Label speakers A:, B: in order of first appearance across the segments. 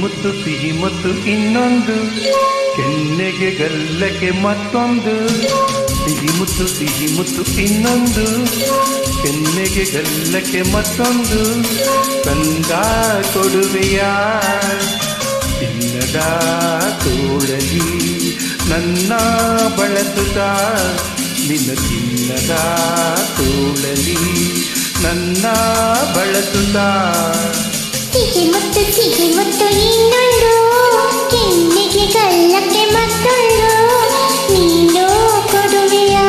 A: ಸಿಹಿ ಮುತ್ತು ಇನ್ನೊಂದು, ಕೆನ್ನೆಗೆ ಗಲ್ಲಕ್ಕೆ ಮತ್ತೊಂದು. ಸಿಹಿ ಮುತ್ತು ಇನ್ನೊಂದು, ಕೆನ್ನೆಗೆ ಗಲ್ಲಕ್ಕೆ ಮತ್ತೊಂದು. ಕಂದ ಕೊಡುವೆಯ ಚಿನ್ನದ ತೋಳಲಿ ನನ್ನ ಬಳಸುತ್ತ, ನಿನ್ನ ಚಿನ್ನದ ತೋಳಲಿ ನನ್ನ ಬಳಸುತ್ತ.
B: ಸಿಹಿ ಮುತ್ತು ಇನ್ನೊಂದು, ಕೆನ್ನೆಗೆ ಗಲ್ಲಕ್ಕೆ ಮತ್ತೊಂದು. ನೀನು ಕೊಡುವೆಯಾ?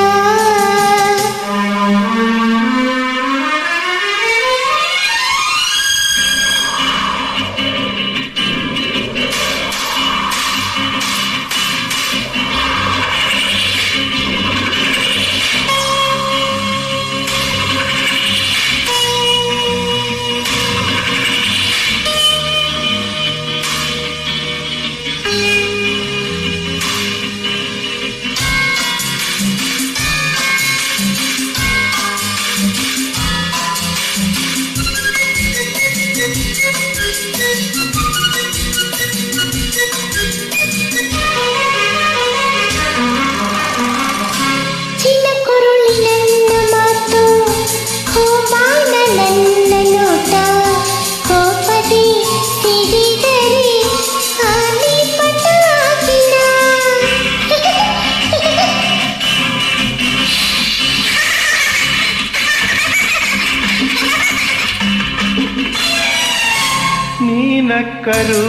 A: ನೀನಕ್ಕರು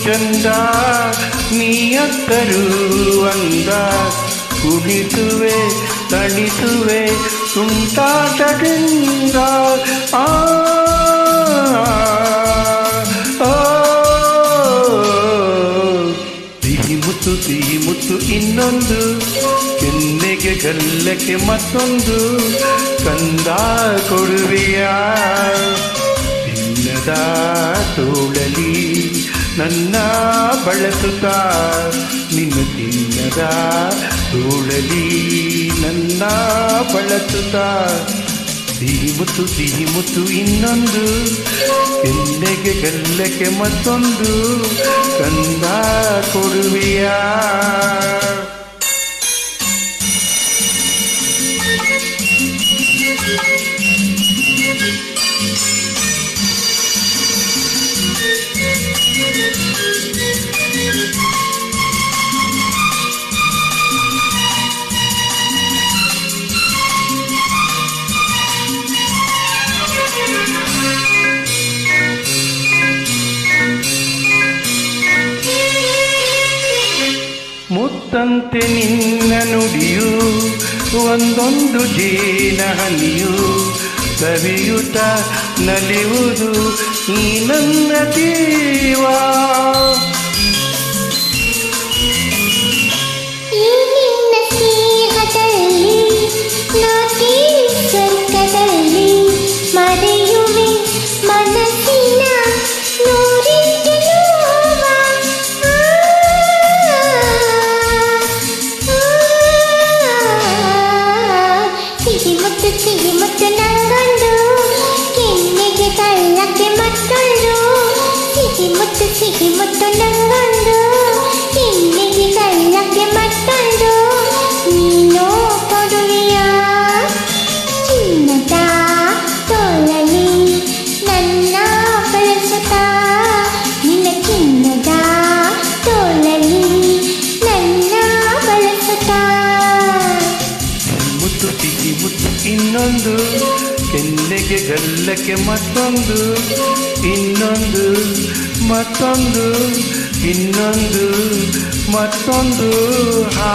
A: ಚಂದ, ನೀಯಕ್ಕರು ಅಂದ. ಕುಣಿಸುವೆ ತಣಿಸುವೆ ತುಂಟಾಟದಿಂದ. ಆ ಸಿಹಿ ಮುತ್ತು ಇನ್ನೊಂದು, ಕೆನ್ನೆಗೆ ಗಲ್ಲಕ್ಕೆ ಮತ್ತೊಂದು. ಕಂದ ಕೊಡುವೆಯ ಚಿನ್ನದ ತೋಳಲಿ ನನ್ನ ಬಳಸುತ್ತ, ನಿನ್ನ ಚಿನ್ನದ ತೋಳಲಿ ನನ್ನ ಬಳಸುತ್ತ. ಸಿಹಿ ಮುತ್ತು ಇನ್ನೊಂದು, ಕೆನ್ನೆಗೆ ಗಲ್ಲಕ್ಕೆ ಮತ್ತೊಂದು. ಕಂದ ಕೊಡುವೆಯ ಮುತ್ತಂತೆ ನಿನ್ನ ನುಡಿಯು ಒಂದೊಂದು ಜೇನ ಹನಿಯು, ಸವಿಯುತ ನಲಿಯುವುದು ಈ ನನ್ನ ಜೀವ.
B: ಈ ನಿನ್ನ ಸ್ನೇಹದಲ್ಲಿ ನಾಟಿ ಸ್ವರ್ಗದಲ್ಲಿ ಮರೆಯುವೆ ಮನಸ್ಸಿನ ನೂರಿಂಟು ನೋವ. ಸಿಹಿ ಮುತ್ತು ನಂಗೊಂದು, ಕೆನ್ನೆಗೆ ಗಲ್ಲಕ್ಕೆ ಮತ್ತೊಂದು. ಸಿಹಿ ಮುತ್ತು ನಂಗೊಂದು, ಕೆನ್ನೆಗೆ ಗಲ್ಲಕ್ಕೆ ಮತ್ತೊಂದು. ನೀನು ಕೊಡುವೆಯಾ? ಚಿನ್ನದ ತೋಳಲಿ ನನ್ನ ಬಳಸುತ್ತ, ನಿನ್ನ ಚಿನ್ನದ ತೋಳಲಿ ನನ್ನ ಬಳಸುತ್ತ.
A: ಸಿಹಿ ಮುತ್ತು ಇನ್ನೊಂದು, ಕೆನ್ನೆಗೆ ಗಲ್ಲಕ್ಕೆ ಮತ್ತೊಂದು. ಇನ್ನೊಂದು ಮತ್ತೊಂದು ಇನ್ನೊಂದು ಮತ್ತೊಂದು. ಹಾ